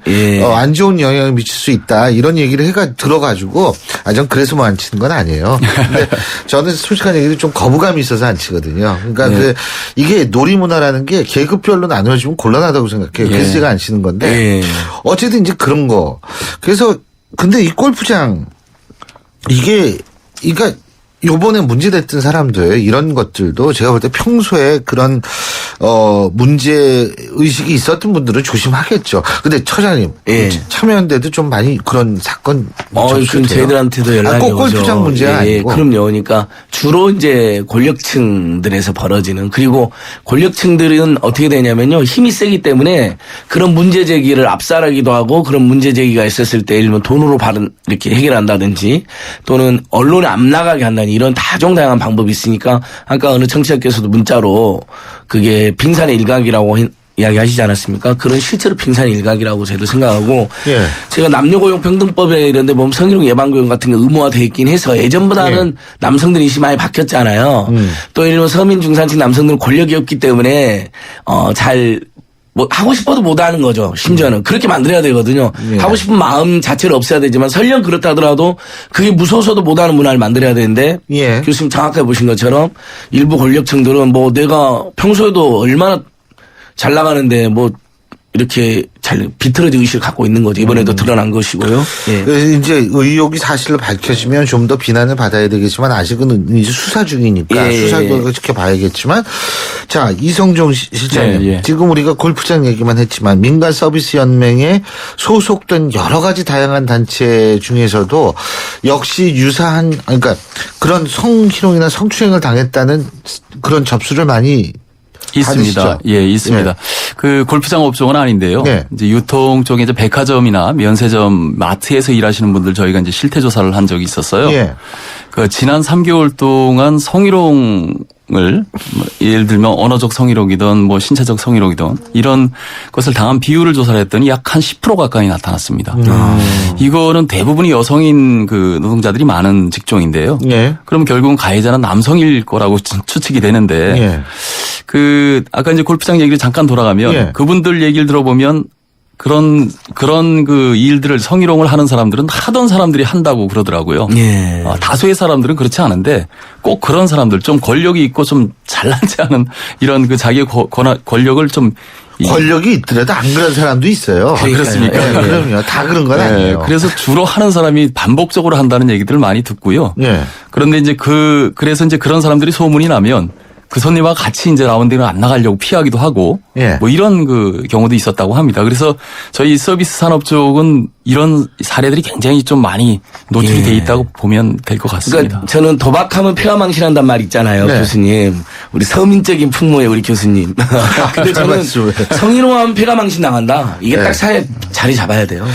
안 좋은 영향을 미칠 수 있다. 이런 얘기를 들어가지고 전 그래서 뭐 안 치는 건 아니에요. 근데 저는 솔직한 얘기로 좀 거부감이 있어서 안 치거든요. 그러니까 이게 놀이문화라는 게 계급별로 나누어지면 곤란하다고 생각해요. 그래서 제가 안 치는 건데 어쨌든 이제 그런 거. 그래서 근데 이 골프장 그러니까 요번에 문제됐던 사람들 이런 것들도 제가 볼 때 평소에 그런 문제 의식이 있었던 분들은 조심하겠죠. 근데 처장님 참여연대도 좀 많이 그런 사건 그럼 저희들한테도 연락이 오죠. 꼭 골프장 문제가 아니고. 그럼요. 그러니까 주로 이제 권력층들에서 벌어지는 그리고 권력층들은 어떻게 되냐면요. 힘이 세기 때문에 그런 문제 제기를 압살하기도 하고 그런 문제 제기가 있었을 때 예를 들면 돈으로 이렇게 해결한다든지 또는 언론에 안 나가게 한다니 이런 다종다양한 방법이 있으니까 아까 어느 청취자께서도 문자로 그게 빙산의 일각이라고 이야기하시지 않았습니까? 그런 실제로 빙산의 일각이라고 저도 생각하고 제가 남녀고용평등법에 이런 데 보면 성희롱 예방교육 같은 게 의무화되어 있긴 해서 예전보다는 남성들 인식이 많이 바뀌었잖아요. 또 예를 들면 서민 중산층 남성들은 권력이 없기 때문에 뭐 하고 싶어도 못 하는 거죠. 심지어는 그렇게 만들어야 되거든요. 하고 싶은 마음 자체를 없애야 되지만 설령 그렇다 하더라도 그게 무서워서도 못 하는 문화를 만들어야 되는데 교수님 정확하게 보신 것처럼 일부 권력층들은 뭐 내가 평소에도 얼마나 잘 나가는데 뭐 이렇게 잘 비틀어진 의식을 갖고 있는 거죠. 이번에도 드러난 것이고요. 이제 의혹이 사실로 밝혀지면 좀 더 비난을 받아야 되겠지만 아직은 이제 수사 중이니까 수사 결과 지켜봐야겠지만 자 이성종 실장님 지금 우리가 골프장 얘기만 했지만 민간 서비스 연맹에 소속된 여러 가지 다양한 단체 중에서도 역시 유사한 그러니까 그런 성희롱이나 성추행을 당했다는 그런 접수를 많이 있습니다. 받으시죠? 있습니다. 그 골프장 업종은 아닌데요. 이제 유통 쪽에 이제 백화점이나 면세점, 마트에서 일하시는 분들 저희가 이제 실태 조사를 한 적이 있었어요. 그 지난 3개월 동안 성희롱을 예를 들면 언어적 성희롱이든 뭐 신체적 성희롱이든 이런 것을 당한 비율을 조사를 했더니 약 한 10% 가까이 나타났습니다. 이거는 대부분이 여성인 그 노동자들이 많은 직종인데요. 그럼 결국은 가해자는 남성일 거라고 추측이 되는데 그 아까 이제 골프장 얘기를 잠깐 돌아가면 그분들 얘기를 들어보면 그런 그 일들을 성희롱을 하는 사람들은 하던 사람들이 한다고 그러더라고요. 다수의 사람들은 그렇지 않은데 꼭 그런 사람들 좀 권력이 있고 좀 잘나지 않은 이런 그 자기의 권력을 좀 권력이 있더라도 안 그런 사람도 있어요. 그렇습니까? 그럼요. 다 그런 건 아니에요. 그래서 주로 하는 사람이 반복적으로 한다는 얘기들을 많이 듣고요. 그런데 이제 그래서 이제 그런 사람들이 소문이 나면 그 손님과 같이 이제 라운딩을 안 나가려고 피하기도 하고 뭐 이런 그 경우도 있었다고 합니다. 그래서 저희 서비스 산업 쪽은 이런 사례들이 굉장히 좀 많이 노출이 돼 있다고 보면 될 것 같습니다. 그러니까 저는 도박하면 폐화망신한단 말 있잖아요. 교수님. 우리 서민적인 풍모의 우리 교수님. 근데 저는 성희롱하면 폐화망신 나간다. 이게 딱 사회 자리 잡아야 돼요.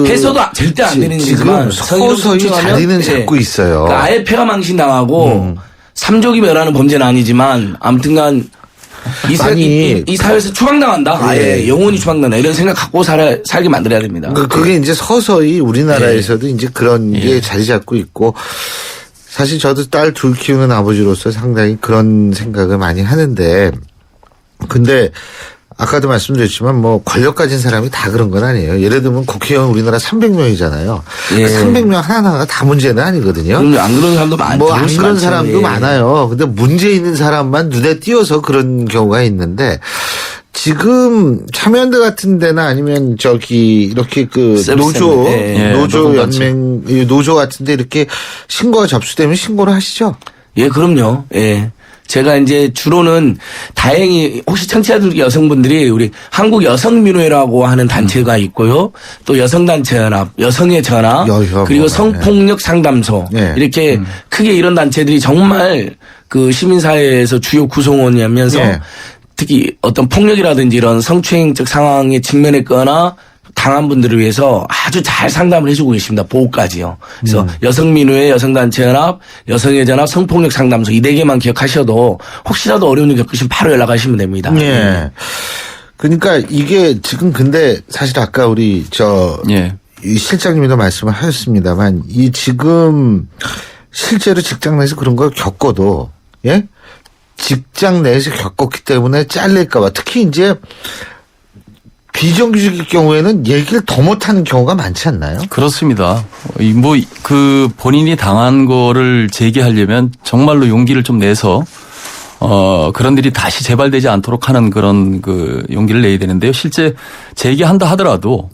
해서도 절대 안 되는 일이지만 서서히 자리는 잡고 있어요. 그러니까 아예 폐화망신 당하고 삼족이 멸하는 범죄는 아니지만 아무튼간 이 사회에서 추방당한다. 아예 영원히 추방당한다. 이런 생각 갖고 살게 만들어야 됩니다. 그게 이제 서서히 우리나라에서도 이제 그런 게 자리 잡고 있고 사실 저도 딸 둘 키우는 아버지로서 상당히 그런 생각을 많이 하는데 근데 아까도 말씀드렸지만 뭐 권력 가진 사람이 다 그런 건 아니에요. 예를 들면 국회의원 우리나라 300명이잖아요. 300명 하나하나가 다 문제는 아니거든요. 안 그런 사람도 많죠. 뭐 안 그런 사람도 많아요. 근데 문제 있는 사람만 눈에 띄어서 그런 경우가 있는데 지금 참여연대 같은 데나 아니면 저기 이렇게 그 노조 연맹 노조 같은 데 이렇게 신고가 접수되면 신고를 하시죠? 예, 그럼요. 예. 제가 이제 주로는 다행히 혹시 청취자들 여성분들이 우리 한국 여성민우회라고 하는 단체가 있고요. 또 여성단체연합, 여성의 전화, 그리고 성폭력 상담소 이렇게 크게 이런 단체들이 정말 그 시민사회에서 주요 구성원이면서 특히 어떤 폭력이라든지 이런 성추행적 상황에 직면했거나 당한 분들을 위해서 아주 잘 상담을 해주고 계십니다. 보호까지요. 그래서 여성민우회, 여성단체연합, 여성의 전합, 성폭력 상담소 이 4개만 기억하셔도 혹시라도 어려운 일 겪으시면 바로 연락하시면 됩니다. 예. 그러니까 이게 지금 근데 사실 아까 우리 이 실장님도 말씀을 하셨습니다만 이 지금 실제로 직장 내에서 그런 걸 겪어도 직장 내에서 겪었기 때문에 잘릴까봐 특히 이제 비정규직일 경우에는 얘기를 더 못하는 경우가 많지 않나요? 그렇습니다. 뭐 그 본인이 당한 거를 제기하려면 정말로 용기를 좀 내서 그런 일이 다시 재발되지 않도록 하는 그런 그 용기를 내야 되는데요. 실제 제기한다 하더라도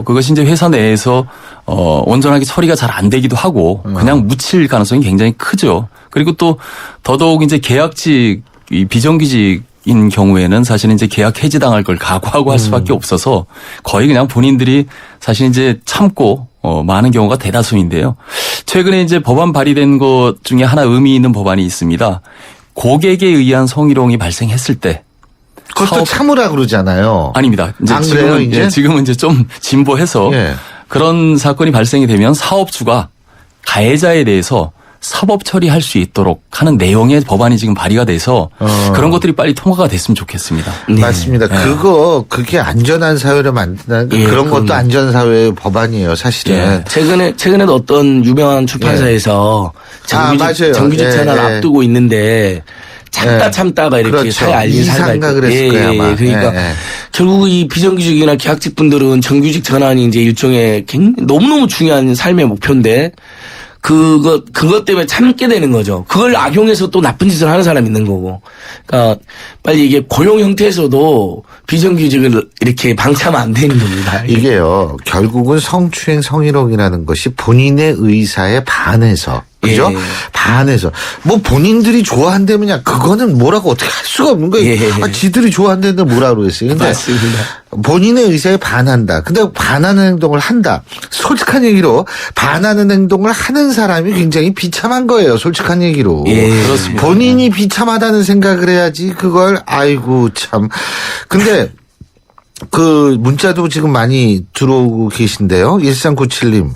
그것이 이제 회사 내에서 온전하게 처리가 잘 안 되기도 하고 그냥 묻힐 가능성이 굉장히 크죠. 그리고 또 더더욱 이제 계약직 이 비정규직인 경우에는 사실은 이제 계약 해지당할 걸 각오하고 할 수밖에 없어서 거의 그냥 본인들이 사실 이제 참고 많은 경우가 대다수인데요. 최근에 이제 법안 발의된 것 중에 하나 의미 있는 법안이 있습니다. 고객에 의한 성희롱이 발생했을 때 그것도 참으라 그러잖아요. 아닙니다. 이제 안 그래요, 이제? 지금은 이제 좀 진보해서 그런 사건이 발생이 되면 사업주가 가해자에 대해서 사법 처리할 수 있도록 하는 내용의 법안이 지금 발의가 돼서 그런 것들이 빨리 통과가 됐으면 좋겠습니다. 맞습니다. 그게 안전한 사회를 만드는 그런 것도 안전사회의 법안이에요, 사실은. 최근에도 어떤 유명한 출판사에서 정규직 전환을 앞두고 있는데 참다가 이렇게 사회 알린 사례가 있고. 그랬을 거야, 아마. 그러니까 결국 이 비정규직이나 계약직 분들은 정규직 전환이 이제 일종의 너무너무 중요한 삶의 목표인데 그것 때문에 참게 되는 거죠. 그걸 악용해서 또 나쁜 짓을 하는 사람이 있는 거고. 그러니까 빨리 이게 고용 형태에서도 비정규직을 이렇게 방치하면 안 되는 겁니다. 이게요. 결국은 성추행 성희롱이라는 것이 본인의 의사에 반해서 그죠? 반해서. 뭐 본인들이 좋아한다면야 그거는 뭐라고 어떻게 할 수가 없는 거예요. 지들이 좋아한다는데 뭐라고 그랬어요. 근데 맞습니다. 본인의 의사에 반한다. 근데 반하는 행동을 한다. 솔직한 얘기로 반하는 행동을 하는 사람이 굉장히 비참한 거예요. 솔직한 얘기로. 그렇습니다. 본인이 비참하다는 생각을 해야지 그걸 아이고 참. 근데 그 문자도 지금 많이 들어오고 계신데요. 1397님.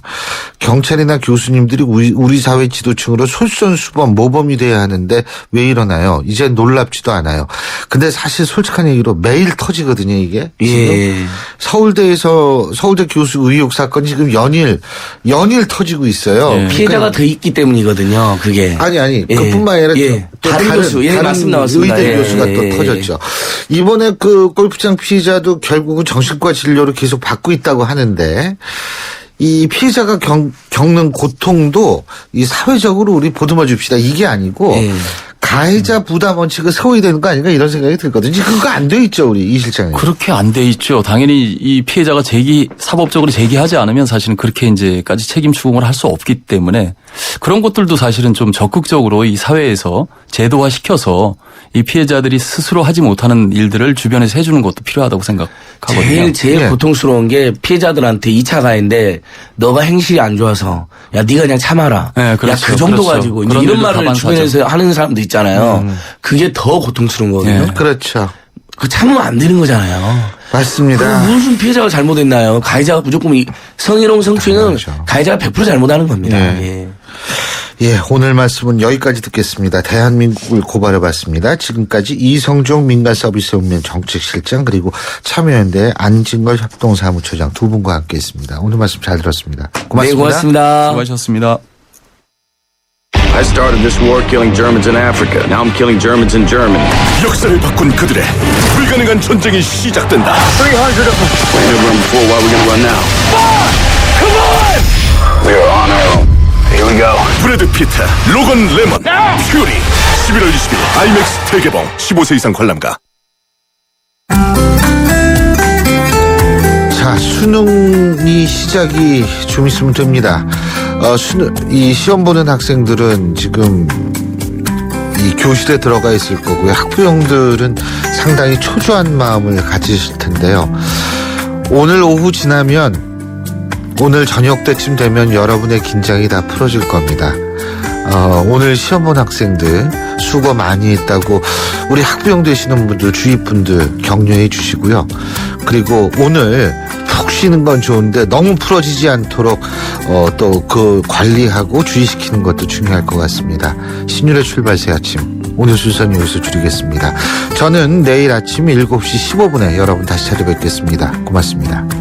경찰이나 교수님들이 우리 사회 지도층으로 솔선수범 모범이 돼야 하는데 왜 이러나요? 이제 놀랍지도 않아요. 근데 사실 솔직한 얘기로 매일 터지거든요, 이게. 지금 서울대 교수 의혹 사건이 지금 연일 터지고 있어요. 피해자가 더 있기 때문이거든요, 그게. 아니. 그뿐만 아니라 또 다른 교수, 말씀 나왔습니다. 의대 교수가 또 터졌죠. 이번에 그 골프장 피해자도 결국은 정신과 진료를 계속 받고 있다고 하는데 이 피해자가 겪는 고통도 이 사회적으로 우리 보듬어 줍시다. 이게 아니고 가해자 부담 원칙을 세워야 되는 거 아닌가 이런 생각이 들거든요. 그거 안 돼 있죠, 우리 이 실장님. 그렇게 안 돼 있죠. 당연히 이 피해자가 사법적으로 제기하지 않으면 사실은 그렇게 이제까지 책임 추궁을 할 수 없기 때문에 그런 것들도 사실은 좀 적극적으로 이 사회에서 제도화 시켜서 이 피해자들이 스스로 하지 못하는 일들을 주변에서 해주는 것도 필요하다고 생각하거든요. 제일 고통스러운 게 피해자들한테 2차 가해인데 너가 행실이 안 좋아서 야 네가 그냥 참아라. 그렇죠. 야 그 정도 그렇죠. 가지고 이제 이런 말을 주변에서 하는 사람도 있잖아요. 그게 더 고통스러운 거거든요. 그렇죠. 그 참으면 안 되는 거잖아요. 맞습니다. 무슨 피해자가 잘못했나요? 가해자가 무조건 성희롱 성추행은 가해자가 100% 잘못하는 겁니다. 오늘 말씀은 여기까지 듣겠습니다. 대한민국을 고발해봤습니다. 지금까지 이성종 민간서비스연맹 정책실장 그리고 참여연대 안진걸 협동사무처장 두 분과 함께했습니다. 오늘 말씀 잘 들었습니다. 고맙습니다. 네, 고맙습니다. 수고하셨습니다. I started this war killing Germans in Africa. Now I'm killing Germans in Germany. 역사를 바꾼 그들의 불가능한 전쟁이 시작된다. 300 of them. We never run before. Why are we gonna run now? Come on! We are on our own. Here we go. 브래드 피트, 로건 레먼, 퓨리. 11월 20일 IMAX 대개봉 15세 이상 관람가. 자, 수능이 시작이 좀 있으면 됩니다. 이 시험 보는 학생들은 지금 이 교실에 들어가 있을 거고요. 학부형들은 상당히 초조한 마음을 가지실 텐데요. 오늘 오후 지나면, 오늘 저녁 때쯤 되면 여러분의 긴장이 다 풀어질 겁니다. 오늘 시험 본 학생들 수고 많이 했다고 우리 학부형 되시는 분들, 주위 분들 격려해 주시고요. 그리고 오늘 푹 쉬는 건 좋은데 너무 풀어지지 않도록 또 그 관리하고 주의시키는 것도 중요할 것 같습니다. 신율의 출발 새 아침, 오늘 순서는 여기서 줄이겠습니다. 저는 내일 아침 7시 15분에 여러분 다시 찾아뵙겠습니다. 고맙습니다.